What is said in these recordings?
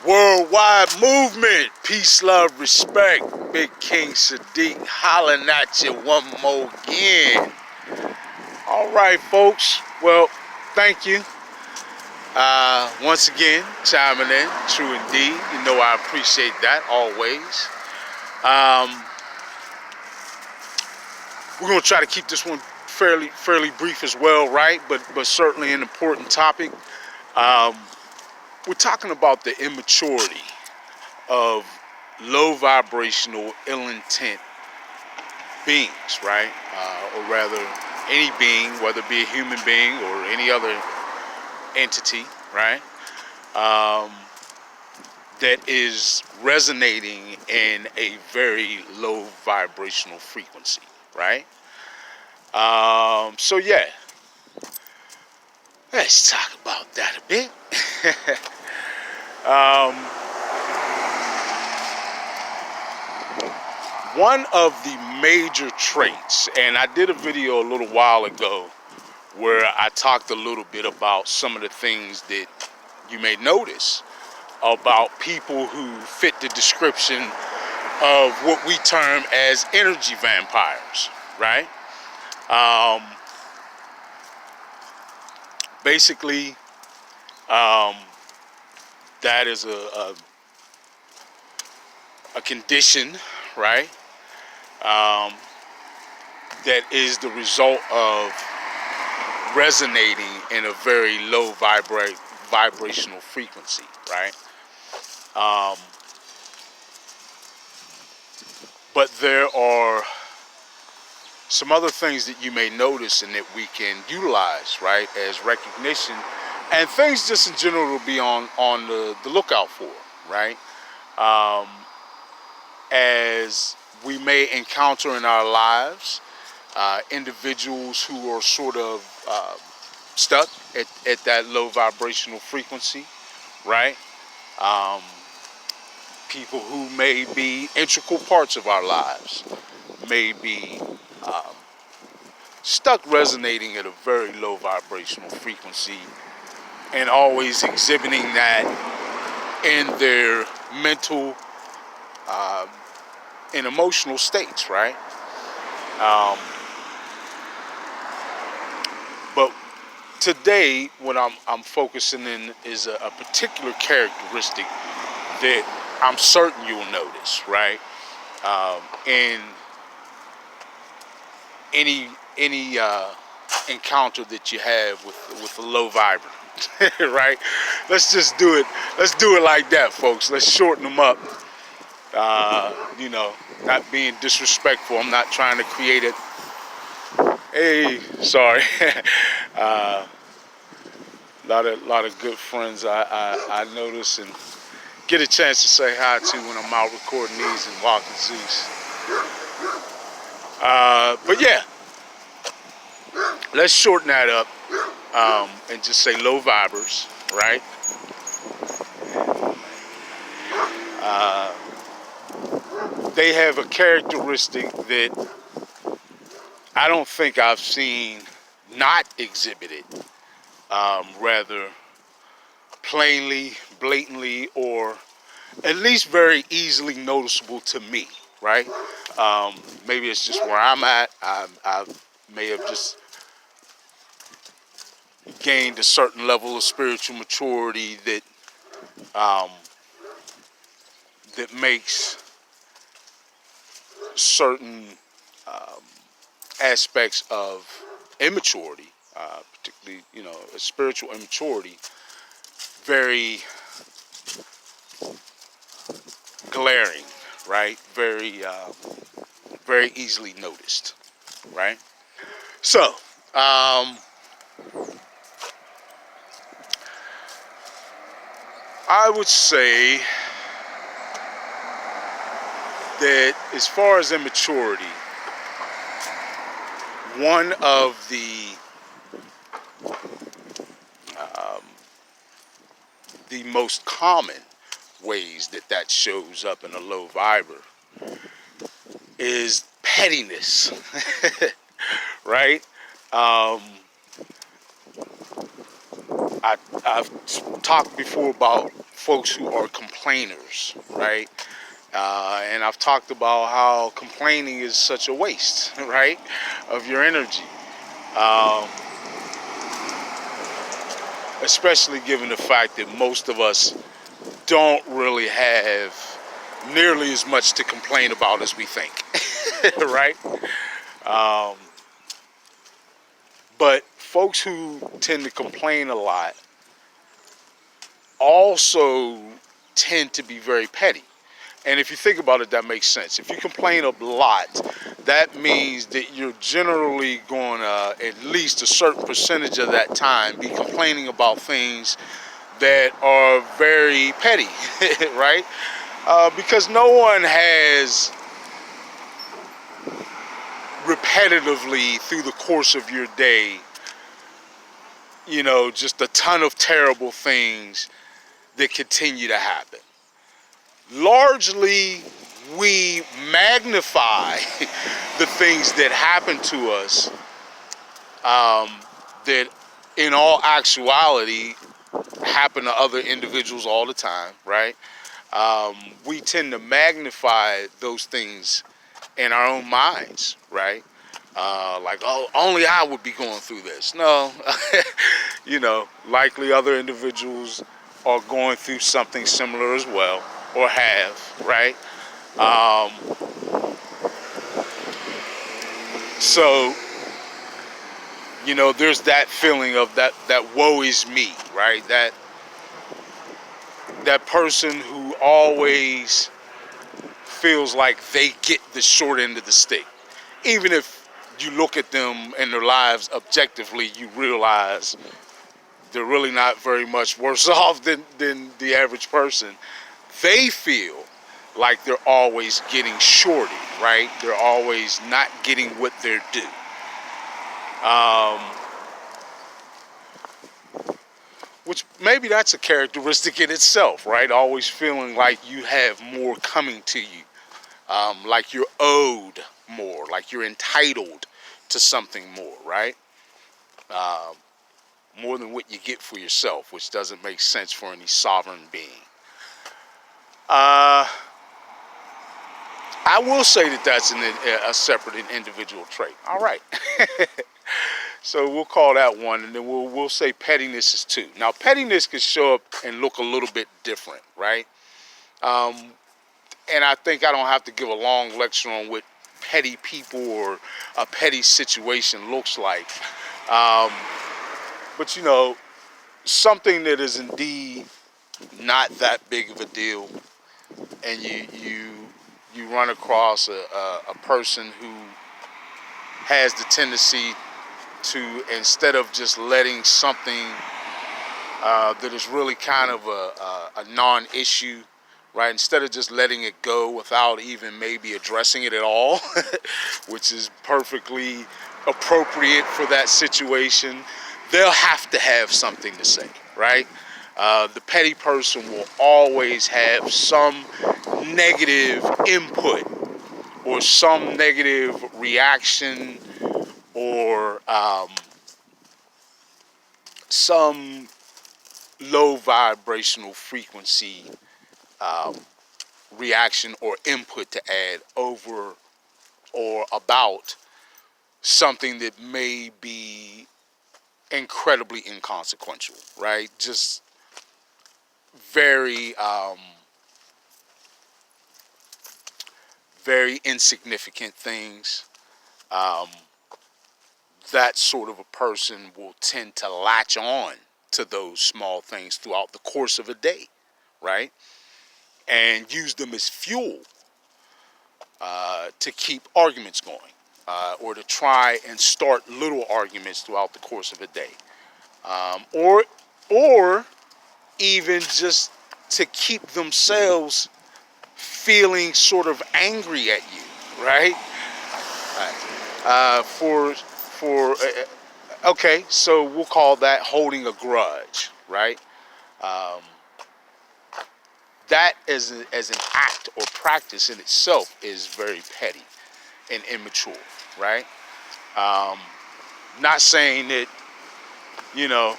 Worldwide movement, peace, love, respect. Big King Sadiq hollering at you one more again. All right, folks. Well, thank you. Once again, chiming in. True indeed. You know I appreciate that always. We're gonna try to keep this one fairly brief as well, right? But certainly an important topic. We're talking about the immaturity of low vibrational, ill intent beings, right? Or rather, any being, whether it be a human being or any other entity, right? That is resonating in a very low vibrational frequency, right? So yeah, let's talk about that a bit. One of the major traits, and I did a video a little while ago where I talked a little bit about some of the things that you may notice about people who fit the description of what we term as energy vampires, right? Basically, that is a condition, right? That is the result of resonating in a very low vibrational frequency, right? But there are some other things that you may notice and that we can utilize, right, as recognition, and things just in general to be on the lookout for, right? As we may encounter in our lives individuals who are sort of stuck at that low vibrational frequency, right? People who may be integral parts of our lives may be stuck resonating at a very low vibrational frequency and always exhibiting that in their mental and emotional states, right? But today, what I'm focusing in is a particular characteristic that I'm certain you'll notice, right? In any encounter that you have with a low vibrator, right? Let's just do it. Let's do it like that, folks. Let's shorten them up. Not being disrespectful. I'm not trying to create it. Hey, sorry. Lot of good friends I notice and get a chance to say hi to when I'm out recording these and walking Zeus. But yeah, let's shorten that up and just say low vibers, right? They have a characteristic that I don't think I've seen not exhibited, rather plainly, blatantly, or at least very easily noticeable to me, right? Maybe it's just where I'm at. I may have just gained a certain level of spiritual maturity that that makes certain aspects of immaturity, particularly, spiritual immaturity, very glaring, right? Very easily noticed, right? So, I would say that as far as immaturity, one of the most common ways that shows up in a low viber is pettiness, right? I've talked before about folks who are complainers, right? And I've talked about how complaining is such a waste, right, of your energy. Um, Especially given the fact that most of us don't really have nearly as much to complain about as we think, right? Um, but folks who tend to complain a lot also tend to be very petty. And if you think about it, that makes sense. If you complain a lot, that means that you're generally going to, at least a certain percentage of that time, be complaining about things that are very petty, right? Because no one has repetitively through the course of your day, just a ton of terrible things that continue to happen. Largely, we magnify the things that happen to us that in all actuality happen to other individuals all the time, right? We tend to magnify those things in our own minds, right? Like, oh, only I would be going through this. No, likely other individuals are going through something similar as well, or have, right? Um, so, there's that feeling of that woe is me, right? That person who always feels like they get the short end of the stick. Even if you look at them and their lives objectively, you realize they're really not very much worse off than the average person. They feel like they're always getting shorted, right? They're always not getting what they're due. Which maybe that's a characteristic in itself, right? Always feeling like you have more coming to you. Like you're owed more, like you're entitled to something more, right? More than what you get for yourself, which doesn't make sense for any sovereign being. I will say that that's a separate and individual trait. All right. So we'll call that one, and then we'll say pettiness is two. Now, pettiness can show up and look a little bit different, right? And I think I don't have to give a long lecture on what petty people or a petty situation looks like. But something that is indeed not that big of a deal, and you run across a person who has the tendency to, instead of just letting something that is really kind of a non-issue, right? Instead of just letting it go without even maybe addressing it at all, which is perfectly appropriate for that situation, they'll have to have something to say, right? The petty person will always have some negative input or some negative reaction or some low vibrational frequency reaction or input to add over or about something that may be incredibly inconsequential, right? Just very, very insignificant things. That sort of a person will tend to latch on to those small things throughout the course of a day, right? And use them as fuel to keep arguments going, or to try and start little arguments throughout the course of a day, or even just to keep themselves feeling sort of angry at you, right? Okay, so we'll call that holding a grudge, right? Um, that as an act or practice in itself is very petty and immature, right? Um, Not saying that, you know,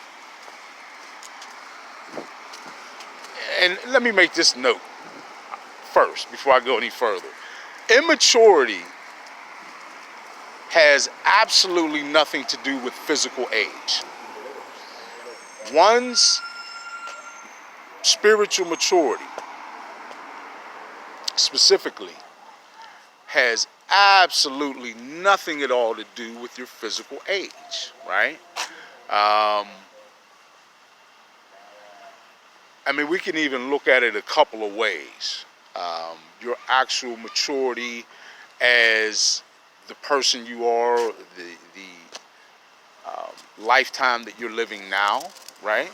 and let me make this note first before I go any further. Immaturity has absolutely nothing to do with physical age. One's spiritual maturity specifically has absolutely nothing at all to do with your physical age, right? I mean, we can even look at it a couple of ways. Your actual maturity as the person you are, the lifetime that you're living now, right?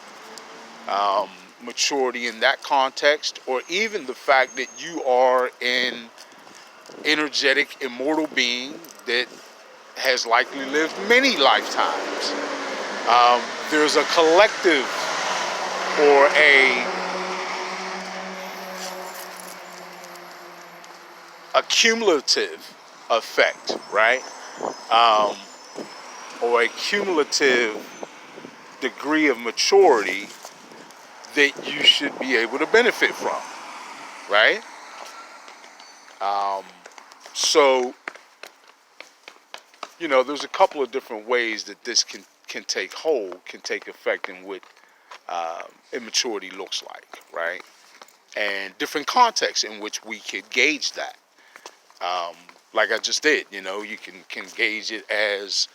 Maturity in that context, or even the fact that you are an energetic, immortal being that has likely lived many lifetimes. There's a collective or a cumulative effect, right? Or a cumulative degree of maturity that you should be able to benefit from, right? So, there's a couple of different ways that this can take hold, can take effect in what immaturity looks like, right? And different contexts in which we could gauge that. Like I just did, you can gauge it as,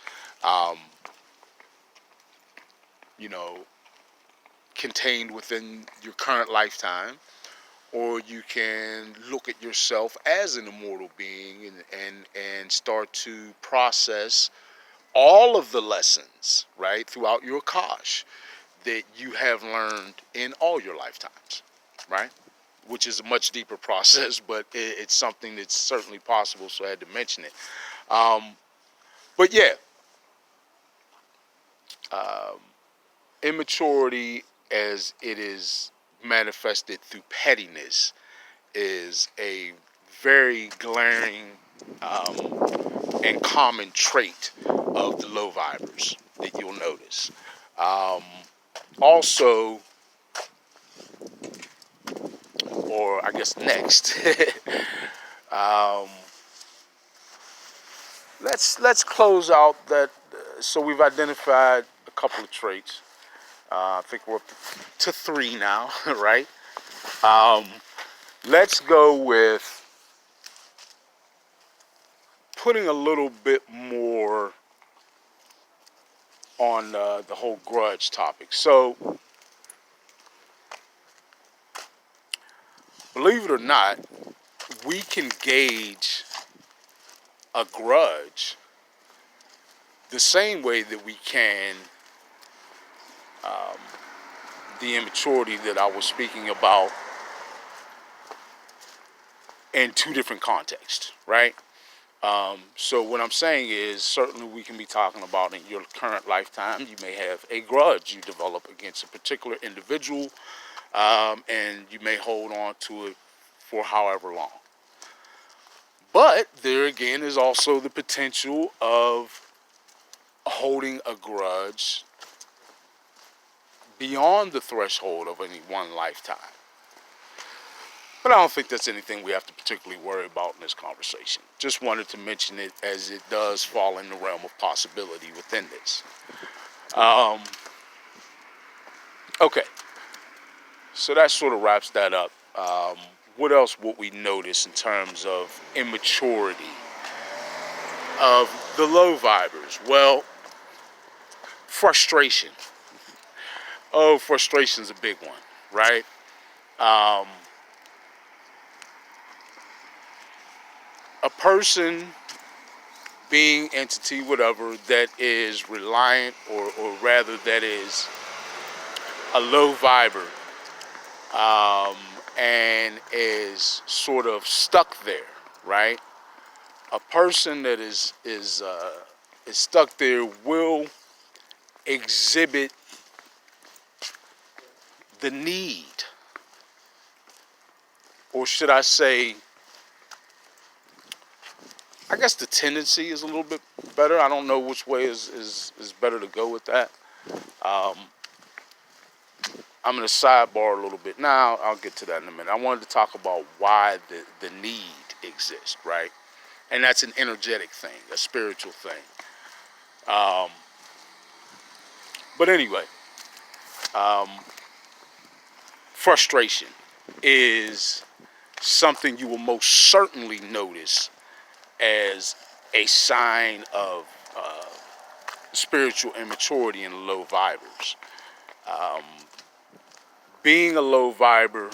you know, contained within your current lifetime, or you can look at yourself as an immortal being and start to process all of the lessons, right, throughout your Akash that you have learned in all your lifetimes, right? Which is a much deeper process, but it's something that's certainly possible, so I had to mention it. But yeah, immaturity as it is manifested through pettiness is a very glaring and common trait of the low vibers that you'll notice. Also, or I guess next, let's close out that. So we've identified a couple of traits. I think we're up to 3 now, right? Let's go with putting a little bit more on the whole grudge topic. So, believe it or not, we can gauge a grudge the same way that we can the immaturity that I was speaking about in 2 different contexts, right? So what I'm saying is, certainly we can be talking about in your current lifetime, you may have a grudge you develop against a particular individual, and you may hold on to it for however long. But there again is also the potential of holding a grudge beyond the threshold of any one lifetime. But I don't think that's anything we have to particularly worry about in this conversation. Just wanted to mention it as it does fall in the realm of possibility within this. Okay, so that sort of wraps that up. What else would we notice in terms of immaturity of the low vibers? Well, frustration. Oh, frustration's a big one, right? A person, being, entity, whatever, that is reliant, or rather that is a low viber, and is sort of stuck there, right? A person that is stuck there will exhibit the need, or should I say, I guess the tendency is a little bit better. I don't know which way is better to go with that. I'm going to sidebar a little bit. Now, I'll get to that in a minute. I wanted to talk about why the need exists, right? And that's an energetic thing, a spiritual thing. But anyway, frustration is something you will most certainly notice as a sign of spiritual immaturity in low vibers. Being a low viber,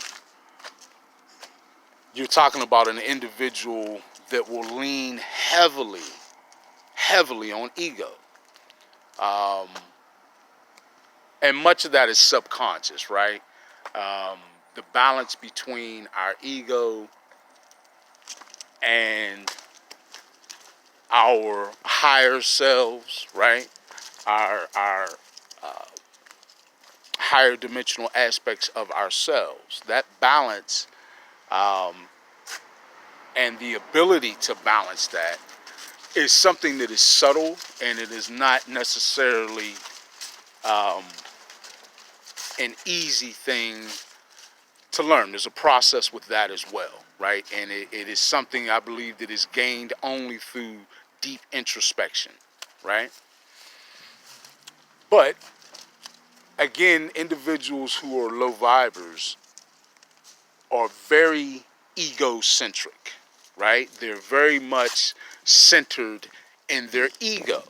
you're talking about an individual that will lean heavily on ego. And much of that is subconscious, right? The balance between our ego and our higher selves, right? Our higher dimensional aspects of ourselves. That balance and the ability to balance that is something that is subtle, and it is not necessarily an easy thing to learn. There's a process with that as well, right? And it is something I believe that is gained only through deep introspection, right? But again, individuals who are low vibers are very egocentric, right? They're very much centered in their ego.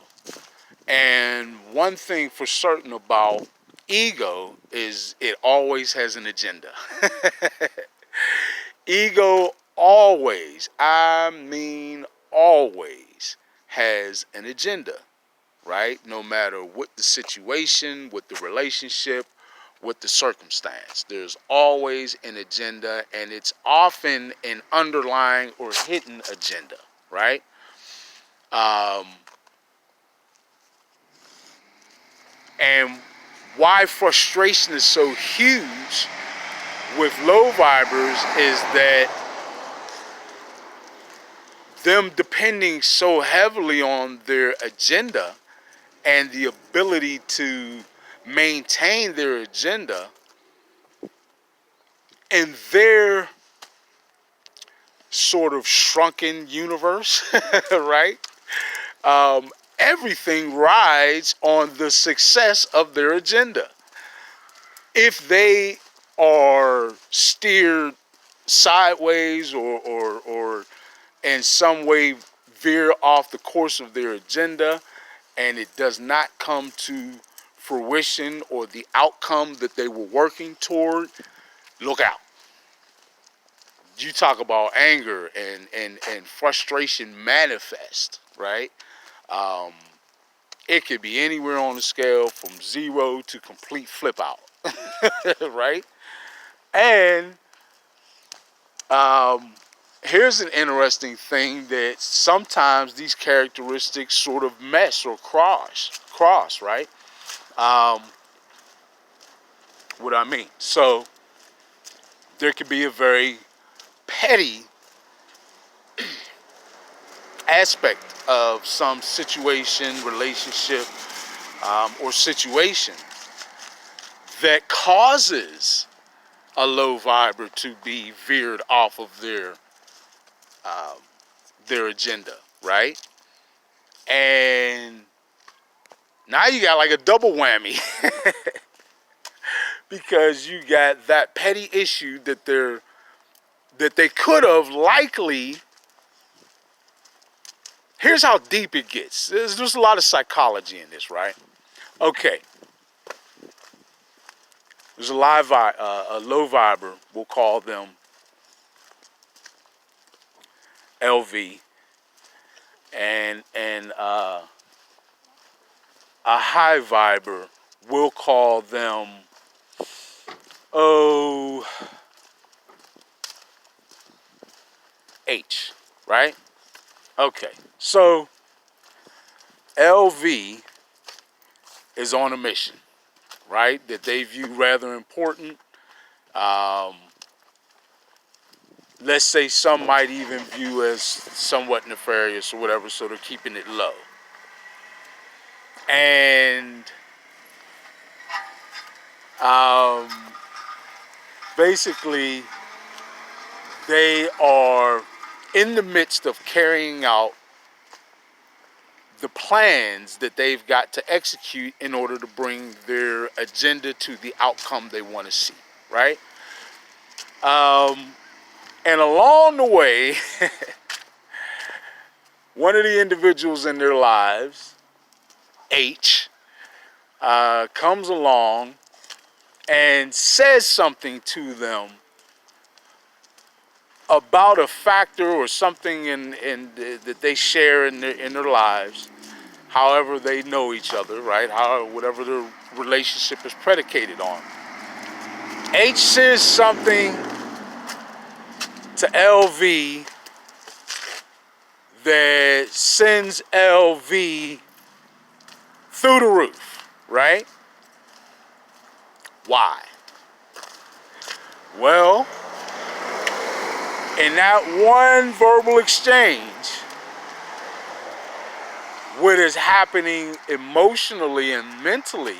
And one thing for certain about ego is it always has an agenda. Ego always, I mean always, has an agenda, right? No matter what the situation, what the relationship, what the circumstance. There's always an agenda, and it's often an underlying or hidden agenda, right? And why frustration is so huge with low vibers is that them depending so heavily on their agenda and the ability to maintain their agenda in their sort of shrunken universe, right? Everything rides on the success of their agenda. If they are steered sideways or in some way veer off the course of their agenda and it does not come to fruition or the outcome that they were working toward, look out. You talk about anger and frustration manifest, right? It could be anywhere on the scale from 0 to complete flip out, right? And here's an interesting thing that sometimes these characteristics sort of mesh or cross, right? What I mean. So there could be a very petty aspect of some situation, relationship, or situation that causes a low viber to be veered off of their agenda, right? And now you got like a double whammy because you got that petty issue that they could have likely. Here's how deep it gets. There's a lot of psychology in this, right? Okay. There's a low viber. We'll call them LV, and a high viber. We'll call them H, right? Okay. So LV is on a mission, right? That they view rather important. Let's say some might even view as somewhat nefarious or whatever, so they're keeping it low. And Um, Basically, they are in the midst of carrying out the plans that they've got to execute in order to bring their agenda to the outcome they want to see, right? And along the way, one of the individuals in their lives, H, comes along and says something to them about a factor or something that they share in their lives, however they know each other, right? Whatever their relationship is predicated on. H says something to LV that sends LV through the roof, right? Why? Well, in that one verbal exchange, what is happening emotionally and mentally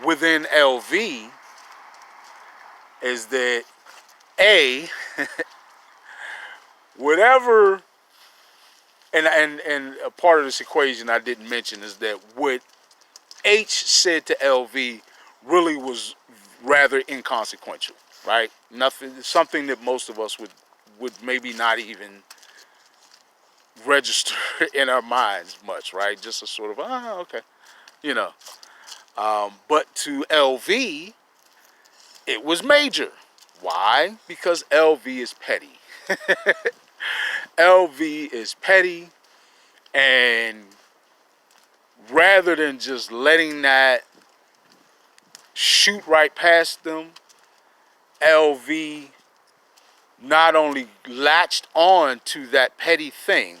within LV is that A, whatever, and a part of this equation I didn't mention is that what H said to LV really was rather inconsequential, right? Nothing, something that most of us would maybe not even register in our minds much, right? Just a sort of, okay, you know. But to LV, it was major. Why? Because LV is petty. LV is petty, and rather than just letting that shoot right past them, LV not only latched on to that petty thing,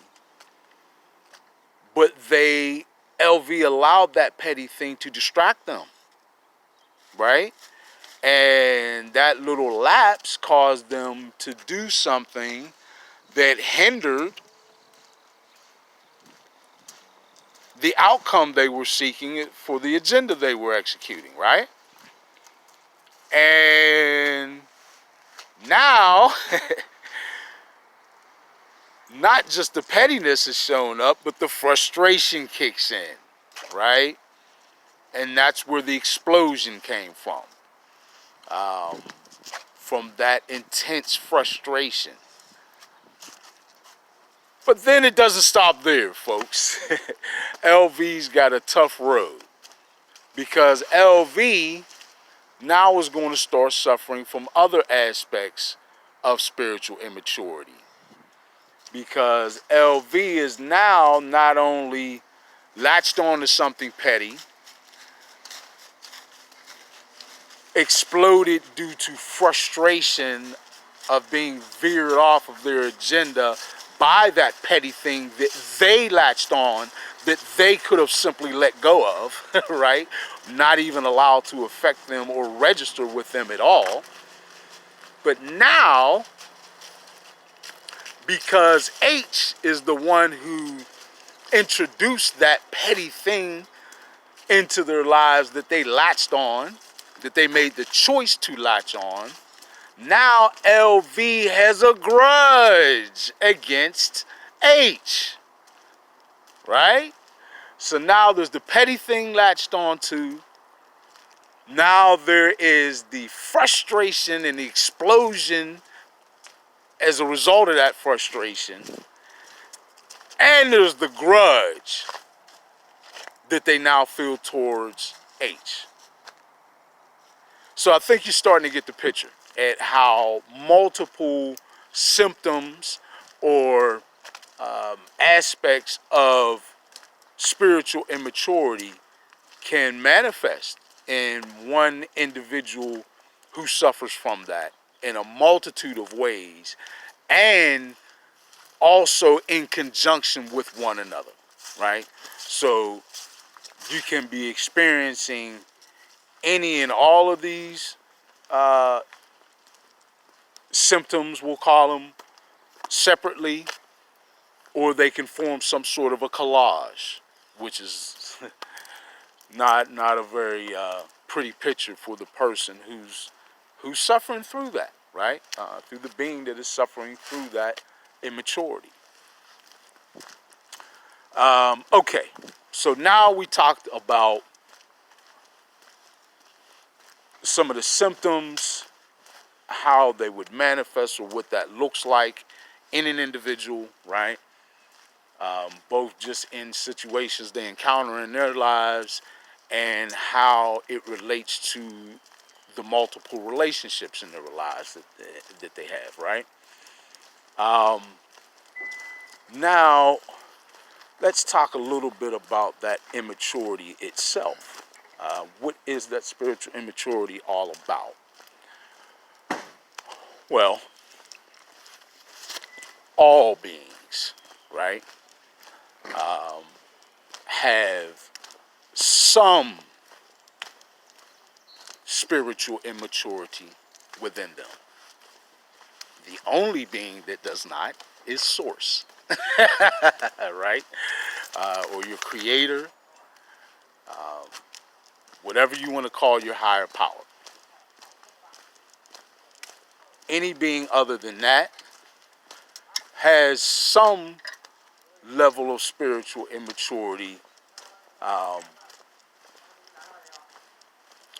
but LV allowed that petty thing to distract them, right? And that little lapse caused them to do something that hindered the outcome they were seeking for the agenda they were executing, right? And now, not just the pettiness is showing up, but the frustration kicks in, right? And that's where the explosion came from that intense frustration. But then it doesn't stop there, folks. LV's got a tough road, because LV now is going to start suffering from other aspects of spiritual immaturity. Because LV is now not only latched on to something petty, exploded due to frustration of being veered off of their agenda by that petty thing that they latched on, that they could have simply let go of, right? Not even allowed to affect them or register with them at all. But now, because H is the one who introduced that petty thing into their lives that they latched on, that they made the choice to latch on, now LV has a grudge against H, right? So now there's the petty thing latched onto. Now there is the frustration and the explosion as a result of that frustration. And there's the grudge that they now feel towards H. So I think you're starting to get the picture at how multiple symptoms or aspects of spiritual immaturity can manifest in one individual who suffers from that in a multitude of ways, and also in conjunction with one another, right? So you can be experiencing any and all of these symptoms, we'll call them, separately, or they can form some sort of a collage, which is not a very pretty picture for the person who's suffering through that, right? Through the being that is suffering through that immaturity. Okay, so now we talked about some of the symptoms, how they would manifest, or what that looks like in an individual, right? Both just in situations they encounter in their lives and how it relates to the multiple relationships in their lives that they have, right? Now, let's talk a little bit about that immaturity itself. What is that spiritual immaturity all about? Well, all beings, right, have some spiritual immaturity within them. The only being that does not is Source, right? Or your creator, whatever you want to call your higher power. Any being other than that has some level of spiritual immaturity,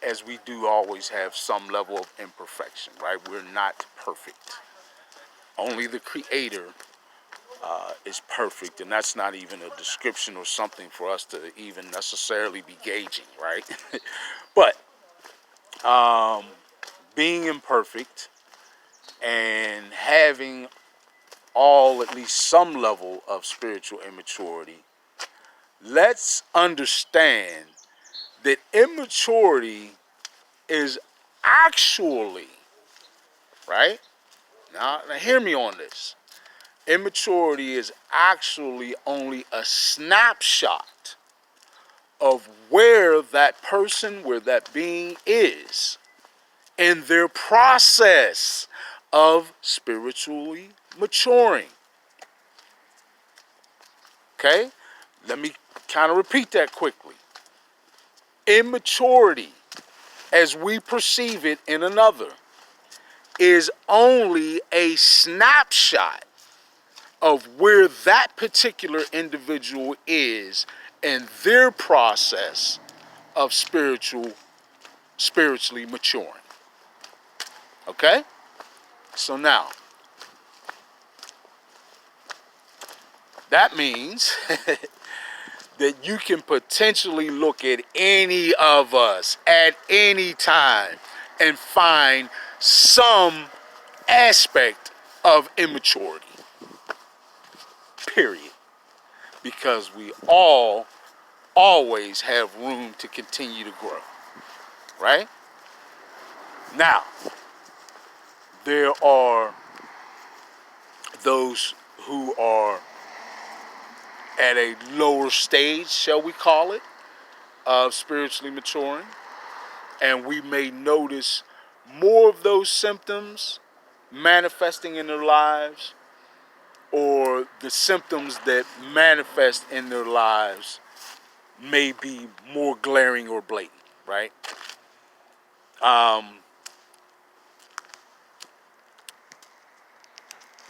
as we do always have some level of imperfection, right? We're not perfect. Only the Creator is perfect, and that's not even a description or something for us to even necessarily be gauging, right? But being imperfect and having at least some level of spiritual immaturity, let's understand that immaturity is actually, right? Now hear me on this. Immaturity is actually only a snapshot of where that person, where that being is in their process of spiritually maturing. Okay? Let me kind of repeat that quickly. Immaturity, as we perceive it in another, is only a snapshot of where that particular individual is in their process of spiritually maturing. Okay? So now, that means that you can potentially look at any of us at any time and find some aspect of immaturity. Period. Because we all always have room to continue to grow. Right? Now, there are those who are at a lower stage, shall we call it, of spiritually maturing, and we may notice more of those symptoms manifesting in their lives, or the symptoms that manifest in their lives may be more glaring or blatant, right?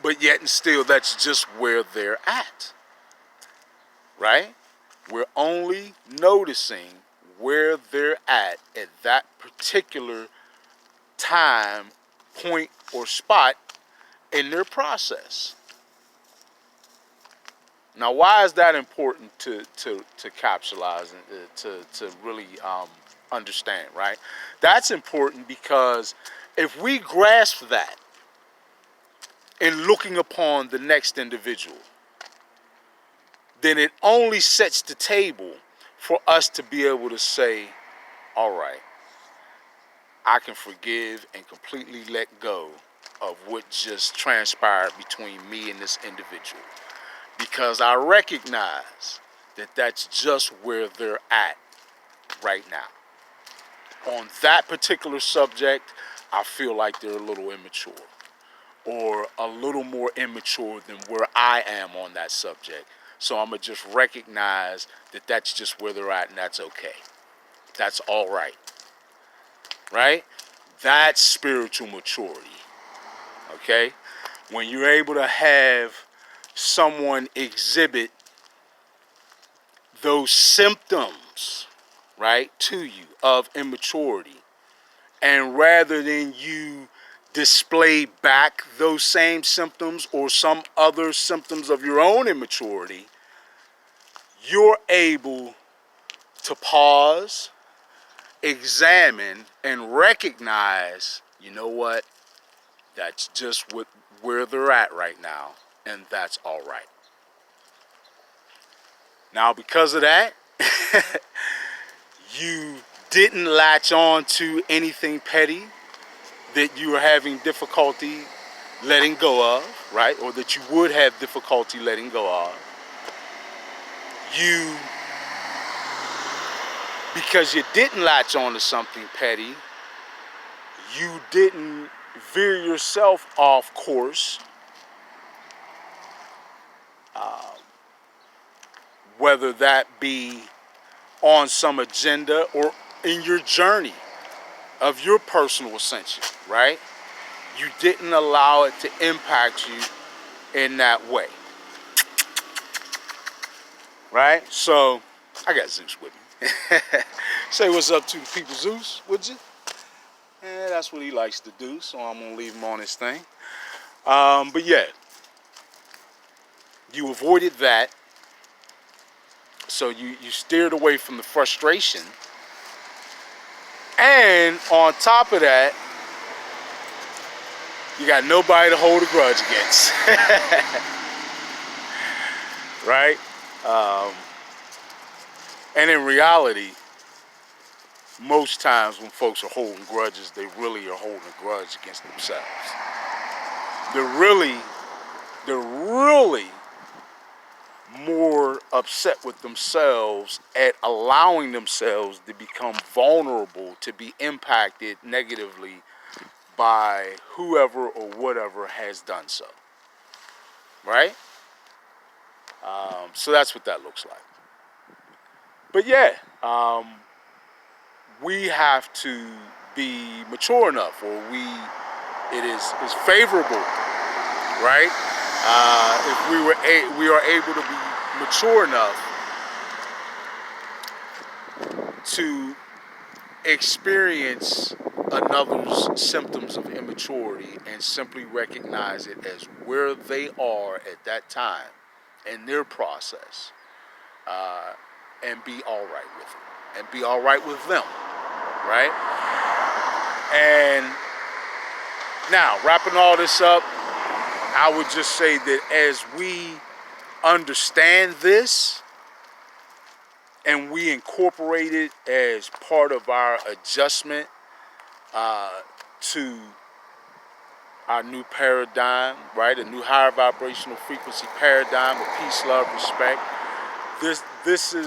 But yet and still, that's just where they're at, right? We're only noticing where they're at that particular time, point, or spot in their process. Now, why is that important to capsulize and to really understand, right? That's important because if we grasp that in looking upon the next individual, then it only sets the table for us to be able to say, all right, I can forgive and completely let go of what just transpired between me and this individual. Because I recognize that that's just where they're at right now. On that particular subject, I feel like they're a little immature, or a little more immature than where I am on that subject. So I'm going to just recognize that that's just where they're at, and that's okay. That's all right. right? That's spiritual maturity, okay? When you're able to have someone exhibit those symptoms, right, to you of immaturity, and rather than you display back those same symptoms or some other symptoms of your own immaturity, you're able to pause, examine, and recognize, you know what, that's just where they're at right now, and that's all right. Now, because of that, you didn't latch on to anything petty that you were having difficulty letting go of, right? Or that you would have difficulty letting go of. Because you didn't latch on to something petty, you didn't veer yourself off course, whether that be on some agenda or in your journey of your personal ascension, right? You didn't allow it to impact you in that way, right? So, I got Zeus with me. Say what's up to the people, Zeus, would you? Yeah, that's what he likes to do, so I'm going to leave him on his thing. But yeah, you avoided that, so you steered away from the frustration. And on top of that, you got nobody to hold a grudge against. Right? And in reality, most times when folks are holding grudges, they really are holding a grudge against themselves. They're really more upset with themselves at allowing themselves to become vulnerable, to be impacted negatively by whoever or whatever has done so. Right? So that's what that looks like. But yeah, we have to be mature enough, or it is favorable, right? If we are able to be mature enough to experience another's symptoms of immaturity and simply recognize it as where they are at that time in their process, and be all right with it, and be all right with them, right? And now, wrapping all this up, I would just say that as we understand this and we incorporate it as part of our adjustment to our new paradigm, right? A new higher vibrational frequency paradigm of peace, love, respect. This is